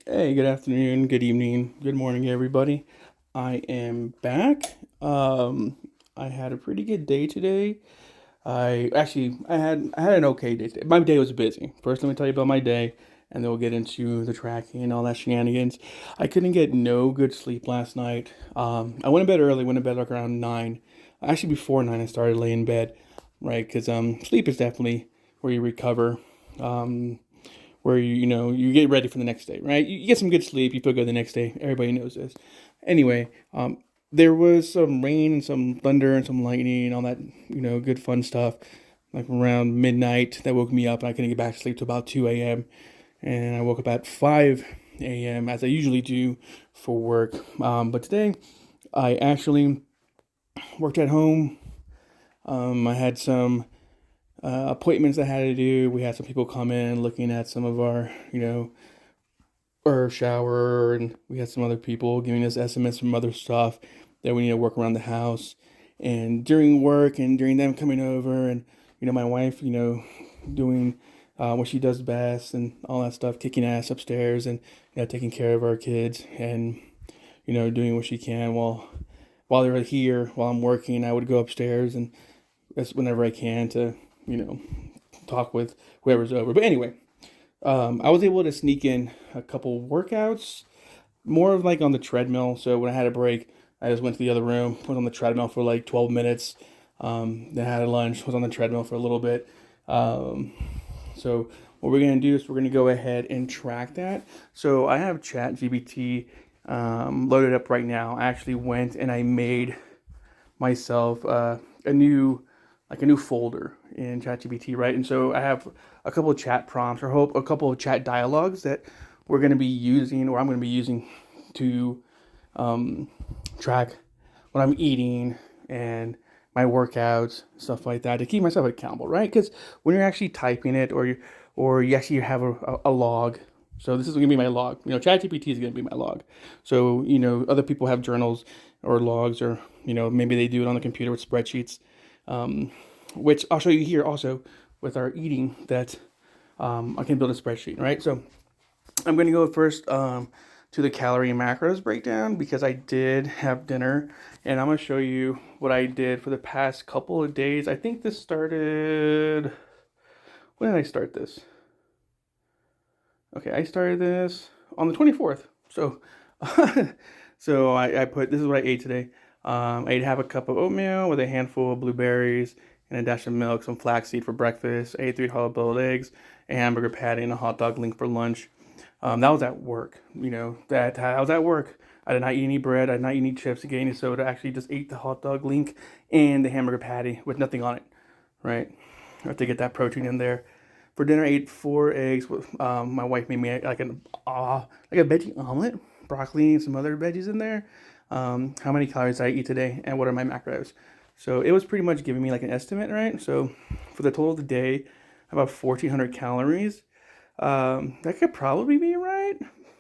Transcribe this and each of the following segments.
Hey, good afternoon, good evening, good morning, everybody. I am back. I had a pretty good day today. I had an okay day today. My day was busy. First, let me tell you about my day, and then we'll get into the tracking and all that shenanigans. I couldn't get no good sleep last night. I went to bed early. Went to bed like around 9. Actually, before 9, I started laying in bed, right? Because sleep is definitely where you recover. Um, where you get ready for the next day, right? You get some good sleep, you feel good the next day. Everybody knows this. Anyway, there was some rain and some thunder and some lightning and all that good fun stuff. Like around midnight, that woke me up, and I couldn't get back to sleep till about 2 a.m. And I woke up at 5 a.m. as I usually do for work. But today, I actually worked at home. I had some appointments I had to do. We had some people come in looking at some of our shower, and we had some other people giving us estimates from other stuff that we need to work around the house. And during work and during them coming over, and my wife, doing what she does best and all that stuff, kicking ass upstairs and taking care of our kids and doing what she can while they're here while I'm working. I would go upstairs and that's whenever I can to you know talk with whoever's over. But anyway, I was able to sneak in a couple workouts, more of like on the treadmill. So when I had a break, I just went to the other room, was on the treadmill for like 12 minutes. Then had a lunch, was on the treadmill for a little bit. So what we're gonna do is we're gonna go ahead and track that. So I have Chatgpt loaded up right now. I actually went and I made myself a new folder in ChatGPT, right? And so I have a couple of chat prompts or hope a couple of chat dialogues that we're going to be using, or I'm going to be using to um, track what I'm eating and my workouts, stuff like that, to keep myself accountable, right? Because when you're actually typing it, or you actually have a log. So this is going to be my log. ChatGPT is going to be my log. So other people have journals or logs, or maybe they do it on the computer with spreadsheets, um, which I'll show you here also with our eating. That I can build a spreadsheet, right? So I'm going to go first to the calorie and macros breakdown because I did have dinner, and I'm going to show you what I did for the past couple of days. I think this started. When did I start this? Okay, I started this on the 24th. So, so I put this is what I ate today. I ate half a cup of oatmeal with a handful of blueberries and a dash of milk, some flaxseed for breakfast. I ate 3 hard-boiled eggs, a hamburger patty, and a hot dog link for lunch. That was at work. That I was at work. I did not eat any bread. I did not eat any chips, get any soda. I actually just ate the hot dog link and the hamburger patty with nothing on it. Right, I have to get that protein in there. For dinner, I ate 4 eggs. My wife made me like a veggie omelet, broccoli and some other veggies in there. How many calories did I eat today, and what are my macros? So it was pretty much giving me like an estimate, right? So for the total of the day, about 1,400 calories. That could probably be right.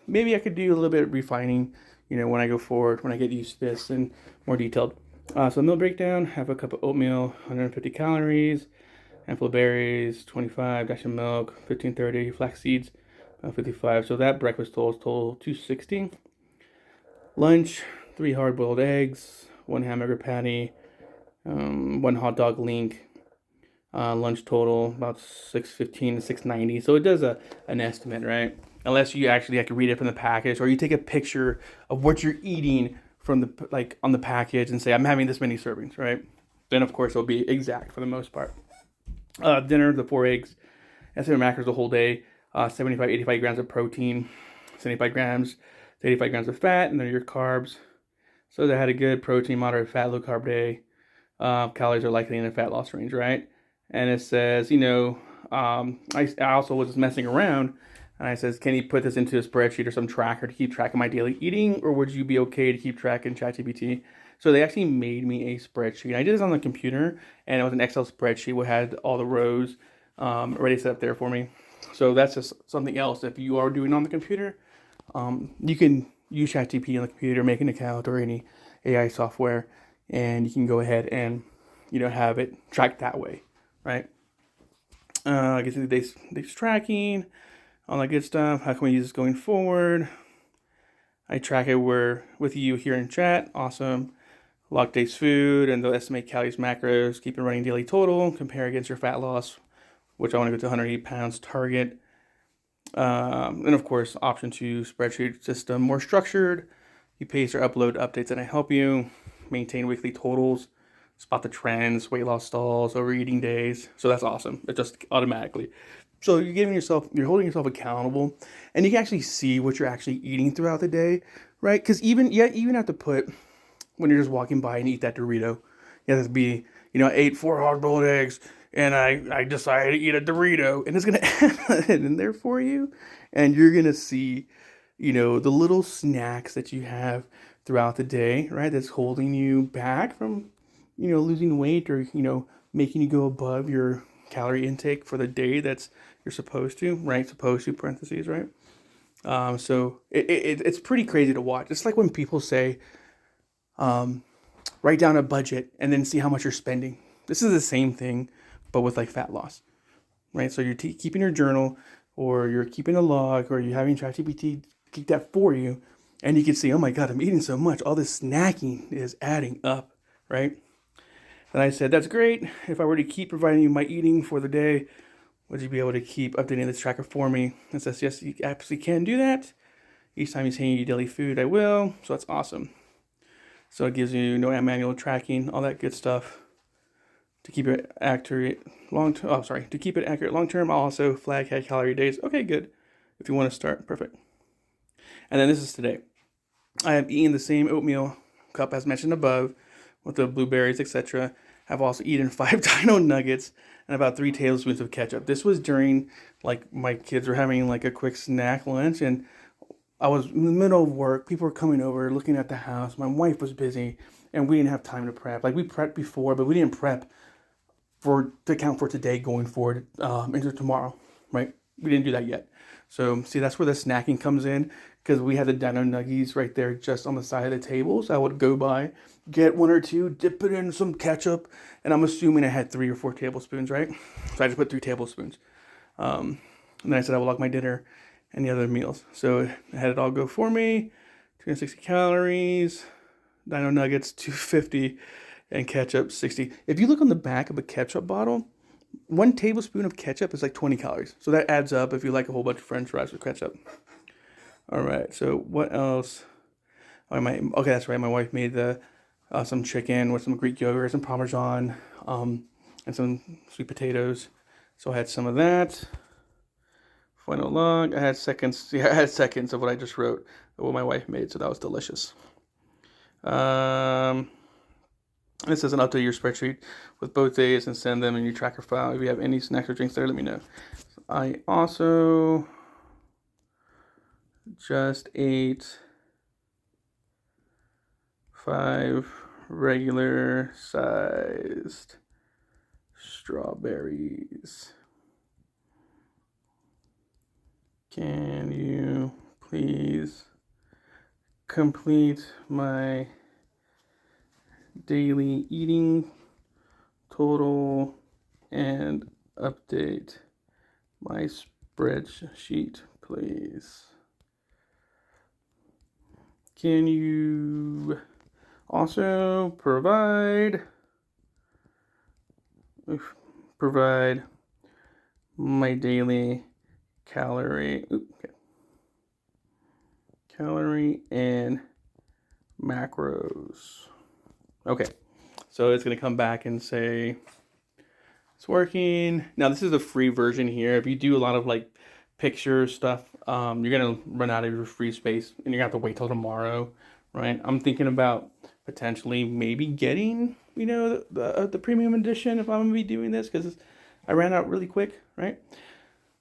Maybe I could do a little bit of refining, when I go forward, when I get used to this and more detailed. So meal breakdown: have a cup of oatmeal, 150 calories, handful of berries, 25, dash of milk, 1530, flax seeds, 55. So that breakfast total 260. Lunch: 3 hard-boiled eggs, 1 hamburger patty, 1 hot dog link. Lunch total about 615 to 690. So it does an estimate, right? Unless you actually have to read it from the package, or you take a picture of what you're eating from the like on the package and say I'm having this many servings, right? Then of course it'll be exact for the most part. Dinner, the 4 eggs, estimated macros the whole day: 75, 85 grams of protein, 75 grams to 85 grams of fat, and then your carbs. So they had a good protein, moderate fat, low carb day. Calories are likely in the fat loss range, right? And it says, I also was messing around, and I says, can you put this into a spreadsheet or some tracker to keep track of my daily eating, or would you be okay to keep track in ChatGPT? So they actually made me a spreadsheet. I did this on the computer, and it was an Excel spreadsheet which had all the rows already set up there for me. So that's just something else. If you are doing it on the computer, you can use ChatGPT on the computer, make an account or any AI software, and you can go ahead and have it tracked that way, right? I guess day's tracking. all that good stuff. How can we use this going forward? I track it with you here in chat. Awesome. Log days food, and they'll estimate calories, macros, keep it running daily total, compare against your fat loss, which I want to go to 180 pounds target. And of course, option 2, spreadsheet system, more structured. You paste or upload updates and I help you maintain weekly totals, spot the trends, weight loss stalls, overeating days. So that's awesome. It just automatically. So you're holding yourself accountable, and you can actually see what you're actually eating throughout the day, right? Because even have to put when you're just walking by and eat that Dorito, you have to be, I ate 4 hard-boiled eggs and I decided to eat a Dorito, and it's gonna add it in there for you, and you're gonna see, the little snacks that you have throughout the day, right? That's holding you back from, losing weight or making you go above your calorie intake for the day that's you're supposed to, right? Supposed to, parentheses, right? So it's pretty crazy to watch. It's like when people say, write down a budget and then see how much you're spending. This is the same thing, but with like fat loss, right? So you're keeping your journal, or you're keeping a log, or you're having Chatgpt keep that for you, and you can see, oh my God, I'm eating so much. All this snacking is adding up, right? And I said, that's great. If I were to keep providing you my eating for the day, would you be able to keep updating this tracker for me? It says, yes, you absolutely can do that. Each time you say you eat daily food, I will. So that's awesome. So it gives you no manual tracking, all that good stuff. To keep it accurate to keep it accurate long term, I'll also flag high calorie days. Okay, good. If you want to start, perfect. And then this is today. I have eaten the same oatmeal cup as mentioned above, with the blueberries, etc. I've also eaten 5 dino nuggets and about 3 tablespoons of ketchup. This was during, like, my kids were having like a quick snack lunch, and I was in the middle of work. People were coming over, looking at the house. My wife was busy, and we didn't have time to prep. Like, we prepped before, but we didn't prep to account for today going forward into tomorrow, right? We didn't do that yet. So see, that's where the snacking comes in, because we had the dino nuggies right there just on the side of the table. So I would go by, get 1 or 2, dip it in some ketchup, and I'm assuming I had 3 or 4 tablespoons, right? So I just put 3 tablespoons. And then I said I would log my dinner and the other meals. So I had it all go for me. 260 calories, dino nuggets 250, and ketchup 60. If you look on the back of a ketchup bottle, 1 tablespoon of ketchup is like 20 calories. So that adds up if you like a whole bunch of French fries with ketchup. All right, so what else? Okay, that's right. My wife made some chicken with some Greek yogurt, some Parmesan, and some sweet potatoes. So I had some of that. Final log. I had seconds. Yeah, I had seconds of what I just wrote, what my wife made. So that was delicious. This is an update your spreadsheet with both days and send them in your tracker file. If you have any snacks or drinks there, let me know. I also just ate 5 regular sized strawberries. Can you please complete my daily eating total and update my spreadsheet, please? Can you also provide my daily calorie and macros? Okay, so it's going to come back and say it's working. Now, this is a free version here. If you do a lot of like picture stuff, you're going to run out of your free space and you're going to have to wait till tomorrow, right? I'm thinking about potentially maybe getting, the premium edition if I'm going to be doing this, because I ran out really quick, right?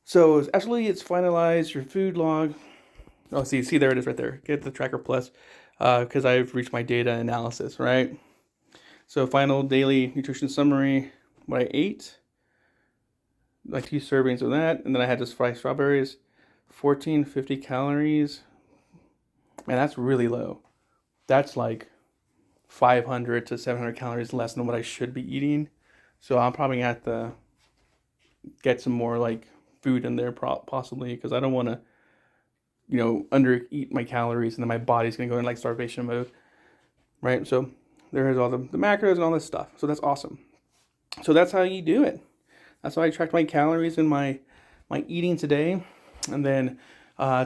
So it's finalized. Your food log. Oh, see, there it is right there. Get the Tracker Plus, because I've reached my data analysis, right? So final daily nutrition summary, what I ate, like 2 servings of that, and then I had just fried strawberries, 1450 calories. Man, that's really low. That's like 500 to 700 calories less than what I should be eating. So I'm probably gonna have to get some more like food in there possibly, because I don't want to, you know, under eat my calories and then my body's gonna go in like starvation mode, right? So there's all the macros and all this stuff. So that's awesome. So that's how you do it. That's how I tracked my calories and my eating today. And then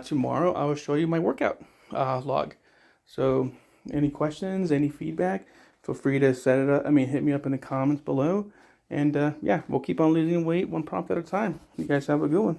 tomorrow I will show you my workout log. So any questions, any feedback, feel free to set it up. I mean, hit me up in the comments below. And yeah, we'll keep on losing weight one prompt at a time. You guys have a good one.